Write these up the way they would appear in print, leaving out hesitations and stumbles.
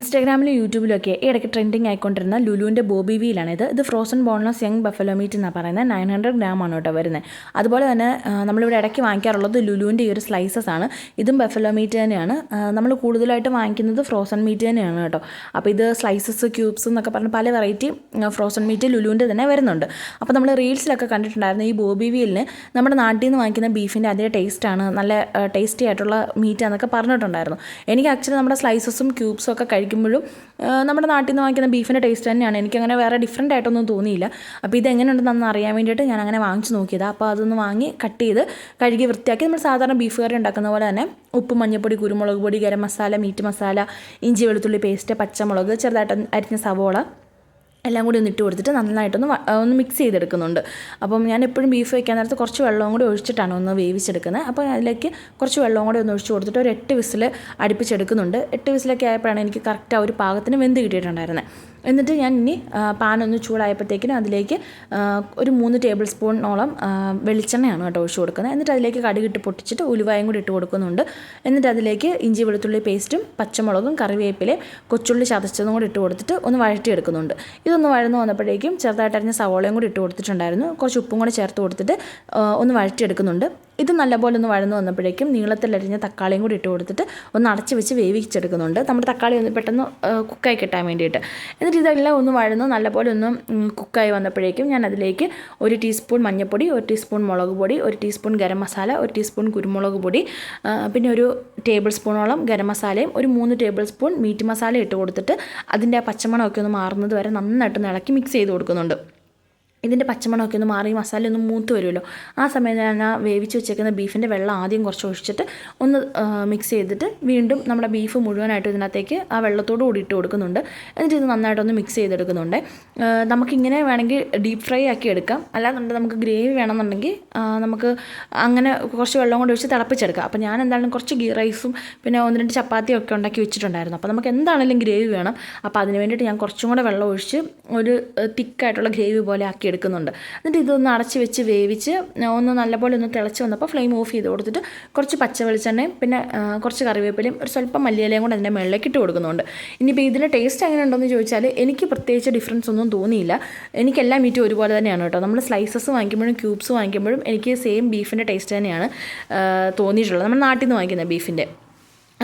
ഇൻസ്റ്റാഗ്രാമിലും യൂട്യൂബിലൊക്കെ ഇടയ്ക്ക് ട്രെൻഡിങ് ആയിക്കൊണ്ടിരുന്ന ലുലുവിൻ്റെ ബോബി വീലാണിത്. ഇത് frozen boneless young buffalo meat എന്നാണ് പറയുന്നത്. 900 ഗ്രാം ആണ് കേട്ടോ വരുന്നത്. അതുപോലെ തന്നെ നമ്മളിവിടെ ഇടയ്ക്ക് വാങ്ങിക്കാറുള്ളത് ലുലുവിൻ്റെ ഈ ഒരു സ്ലൈസസ് ആണ്. ഇതും ബഫലോ മീറ്റ് തന്നെയാണ്. നമ്മൾ കൂടുതലായിട്ട് വാങ്ങിക്കുന്നത് ഫ്രോസൺ മീറ്റ് തന്നെയാണ് കേട്ടോ. അപ്പോൾ ഇത് സ്ലൈസസ്, ക്യൂബ്സ് എന്നൊക്കെ പറഞ്ഞ് പല വെറൈറ്റി ഫ്രോസൺ മീറ്റ് ലുലുവിൻ്റെ തന്നെ വരുന്നുണ്ട്. അപ്പോൾ നമ്മൾ റീൽസിലൊക്കെ കണ്ടിട്ടുണ്ടായിരുന്നു ഈ ബോബി വീലിന് നമ്മുടെ നാട്ടിൽ നിന്ന് വാങ്ങിക്കുന്ന ബീഫിൻ്റെ അതേ ടേസ്റ്റാണ്, നല്ല ടേസ്റ്റി ആയിട്ടുള്ള മീറ്റാന്നൊക്കെ പറഞ്ഞിട്ടുണ്ടായിരുന്നു. എനിക്ക് ആക്ച്വലി നമ്മുടെ സ്ലൈസസും ക്യൂബ്സും ഒക്കെ കഴിക്കുമ്പോഴും നമ്മുടെ നാട്ടിൽ നിന്ന് വാങ്ങിക്കുന്ന ബീഫിൻ്റെ ടേസ്റ്റ് തന്നെയാണ്. എനിക്കങ്ങനെ വേറെ ഡിഫറെൻ്റ് ആയിട്ടൊന്നും തോന്നിയില്ല. അപ്പോൾ ഇതെങ്ങനെയുണ്ടെന്ന് അറിയാൻ വേണ്ടിയിട്ട് ഞാൻ അങ്ങനെ വാങ്ങിച്ച് നോക്കിയതാണ്. അപ്പോൾ അതൊന്ന് വാങ്ങി കട്ട് ചെയ്ത് കഴുകി വൃത്തിയാക്കി നമ്മൾ സാധാരണ ബീഫ് കറി ഉണ്ടാക്കുന്ന പോലെ തന്നെ ഉപ്പ്, മഞ്ഞൾപ്പൊടി, കുരുമുളക് പൊടി, ഗരം മസാല, മീറ്റ് മസാല, ഇഞ്ചി വെളുത്തുള്ളി പേസ്റ്റ്, പച്ചമുളക്, ചെറുതായിട്ട് അരിഞ്ഞ സവോള എല്ലാം കൂടി ഒന്ന് ഇട്ട് കൊടുത്തിട്ട് നന്നായിട്ടൊന്ന് മിക്സ് ചെയ്തെടുക്കുന്നുണ്ട്. അപ്പം ഞാൻ എപ്പോഴും ബീഫ് വയ്ക്കാൻ നേരത്ത് കുറച്ച് വെള്ളവും കൂടി ഒഴിച്ചിട്ടാണ് ഒന്ന് വേവിച്ചെടുക്കുന്നത്. അപ്പോൾ അതിലേക്ക് കുറച്ച് വെള്ളവും കൂടി ഒന്ന് ഒഴിച്ച് കൊടുത്തിട്ട് ഒരു 8 വിസിൽ അടുപ്പിച്ചെടുക്കുന്നുണ്ട്. 8 വിസിലൊക്കെ ആയപ്പോഴാണ് എനിക്ക് കറക്റ്റ് ആ ഒരു പാകത്തിന് വെന്ത് കിട്ടിയിട്ടുണ്ടായിരുന്നത്. എന്നിട്ട് ഞാൻ ഇനി പാനൊന്ന് ചൂടായപ്പോഴത്തേക്കിനും അതിലേക്ക് ഒരു 3 ടേബിൾ സ്പൂണോളം വെളിച്ചെണ്ണയാണ് കേട്ടോ ഒഴിച്ച് കൊടുക്കുന്നത്. എന്നിട്ട് അതിലേക്ക് കടുകിട്ട് പൊട്ടിച്ചിട്ട് ഉലുവായും കൂടി ഇട്ട് കൊടുക്കുന്നുണ്ട്. എന്നിട്ട് അതിലേക്ക് ഇഞ്ചി വെളുത്തുള്ളി പേസ്റ്റും പച്ചമുളകും കറിവേപ്പിലയും കൊച്ചുള്ളി ചതച്ചതും കൂടി ഇട്ട് കൊടുത്തിട്ട് ഒന്ന് വഴറ്റിയെടുക്കുന്നുണ്ട്. ഇതൊന്ന് വഴന്ന് വന്നപ്പോഴേക്കും ചെറുതായിട്ട് അരിഞ്ഞ സവോളയും കൂടി ഇട്ട് കൊടുത്തിട്ടുണ്ടായിരുന്നു. കുറച്ച് ഉപ്പും കൂടി ചേർത്ത് കൊടുത്തിട്ട് ഒന്ന് വഴറ്റിയെടുക്കുന്നുണ്ട്. ഇത് നല്ലപോലെ ഒന്ന് വഴന്ന് വന്നപ്പോഴേക്കും നീളത്തിലരിഞ്ഞ തക്കാളിയും കൂടി ഇട്ട് കൊടുത്തിട്ട് ഒന്ന് അടച്ച് വെച്ച് വേവിച്ചെടുക്കുന്നുണ്ട്. നമ്മുടെ തക്കാളി ഒന്ന് പെട്ടെന്ന് കുക്കായി കിട്ടാൻ വേണ്ടിയിട്ട്. എന്നിട്ട് ഇതെല്ലാം ഒന്ന് വഴന്ന് നല്ലപോലെ ഒന്ന് കുക്കായി വന്നപ്പോഴേക്കും ഞാൻ അതിലേക്ക് 1 ടീസ്പൂൺ മഞ്ഞൾപ്പൊടി, 1 ടീസ്പൂൺ മുളക് പൊടി, 1 ടീസ്പൂൺ ഗരം മസാല, 1 ടീസ്പൂൺ കുരുമുളക് പൊടി, പിന്നെ ഒരു ടേബിൾ സ്പൂണോളം ഗരം മസാലയും ഒരു 3 ടേബിൾ സ്പൂൺ മീറ്റ് മസാല ഇട്ട് കൊടുത്തിട്ട് അതിൻ്റെ ആ പച്ചമണമൊക്കെ ഒന്ന് മാറുന്നത് വരെ നന്നായിട്ടൊന്ന് ഇളക്കി മിക്സ് ചെയ്ത് കൊടുക്കുന്നുണ്ട്. ഇതിൻ്റെ പച്ചമണമൊക്കെ ഒന്ന് മാറി മസാല ഒന്ന് മൂത്ത് വരുമല്ലോ. ആ സമയത്ത് ഞാൻ വേവിച്ച് വെച്ചേക്കുന്ന ബീഫിൻ്റെ വെള്ളം ആദ്യം കുറച്ച് ഒഴിച്ചിട്ട് ഒന്ന് മിക്സ് ചെയ്തിട്ട് വീണ്ടും നമ്മുടെ ബീഫ് മുഴുവനായിട്ട് ഇതിനകത്തേക്ക് ആ വെള്ളത്തോട് കൂടി ഇട്ട് കൊടുക്കുന്നുണ്ട്. എന്നിട്ട് ഇത് നന്നായിട്ടൊന്ന് മിക്സ് ചെയ്തെടുക്കുന്നുണ്ട്. നമുക്കിങ്ങനെ വേണമെങ്കിൽ ഡീപ്പ് ഫ്രൈ ആക്കി എടുക്കാം. അല്ലാന്നുണ്ടെങ്കിൽ നമുക്ക് ഗ്രേവി വേണമെന്നുണ്ടെങ്കിൽ നമുക്ക് അങ്ങനെ കുറച്ച് വെള്ളം കൊണ്ട് ഒഴിച്ച് തിളപ്പിച്ചെടുക്കാം. അപ്പോൾ ഞാൻ എന്തായാലും കുറച്ച് ഗീ റൈസും പിന്നെ 1-2 ചപ്പാത്തിയും ഒക്കെ ഉണ്ടാക്കി വെച്ചിട്ടുണ്ടായിരുന്നു. അപ്പോൾ നമുക്ക് എന്താണെങ്കിലും ഗ്രേവി വേണം. അപ്പോൾ അതിന് വേണ്ടിയിട്ട് ഞാൻ കുറച്ചും കൂടെ വെള്ളം ഒഴിച്ച് ഒരു തിക്കായിട്ടുള്ള ഗ്രേവി പോലെ ആക്കി എടുക്കുന്നുണ്ട്. എന്നിട്ട് ഇതൊന്ന് അടച്ച് വെച്ച് വേവിച്ച് ഒന്ന് നല്ലപോലെ ഒന്ന് തിളച്ച് വന്നപ്പോൾ ഫ്ലെയിം ഓഫ് ചെയ്ത് കൊടുത്തിട്ട് കുറച്ച് പച്ച വെളിച്ചെണ്ണയും പിന്നെ കുറച്ച് കറിവേപ്പിലയും ഒരു സ്വല്പം മല്ലിയിലയും കൂടെ അതിൻ്റെ മുകളിലേക്ക് ഇട്ട് കൊടുക്കുന്നുണ്ട്. ഇനിയിപ്പോൾ ഇതിൻ്റെ ടേസ്റ്റ് എങ്ങനെ ഉണ്ടോയെന്ന് ചോദിച്ചാൽ എനിക്ക് പ്രത്യേകിച്ച് ഡിഫറൻസ് ഒന്നും തോന്നിയില്ല. എനിക്കെല്ലാം മീറ്റും ഒരുപോലെ തന്നെയാണ് കേട്ടോ. നമ്മൾ സ്ലൈസസ് വാങ്ങിക്കുമ്പോഴും ക്യൂബ്സ് വാങ്ങിക്കുമ്പോഴും എനിക്ക് സെയിം ബീഫിൻ്റെ ടേസ്റ്റ് തന്നെയാണ് തോന്നിയിട്ടുള്ളത്, നമ്മുടെ നാട്ടിൽ നിന്ന് വാങ്ങിക്കുന്ന ബീഫിൻ്റെ.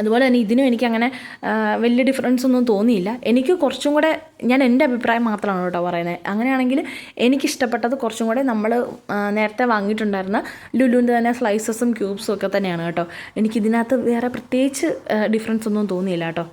അതുപോലെ തന്നെ ഇതിനും എനിക്കങ്ങനെ വലിയ ഡിഫറൻസ് ഒന്നും തോന്നിയില്ല. എനിക്ക് കുറച്ചും കൂടെ, ഞാൻ എൻ്റെ അഭിപ്രായം മാത്രമാണ് കേട്ടോ പറയുന്നത്, അങ്ങനെയാണെങ്കിൽ എനിക്കിഷ്ടപ്പെട്ടത് കുറച്ചും കൂടെ നമ്മൾ നേരത്തെ വാങ്ങിയിട്ടുണ്ടായിരുന്ന ലുലുവിൻ്റെ തന്നെ സ്ലൈസസും ക്യൂബ്സും ഒക്കെ തന്നെയാണ് കേട്ടോ. എനിക്കിതിനകത്ത് വേറെ പ്രത്യേകിച്ച് ഡിഫറൻസ് ഒന്നും തോന്നിയില്ല കേട്ടോ.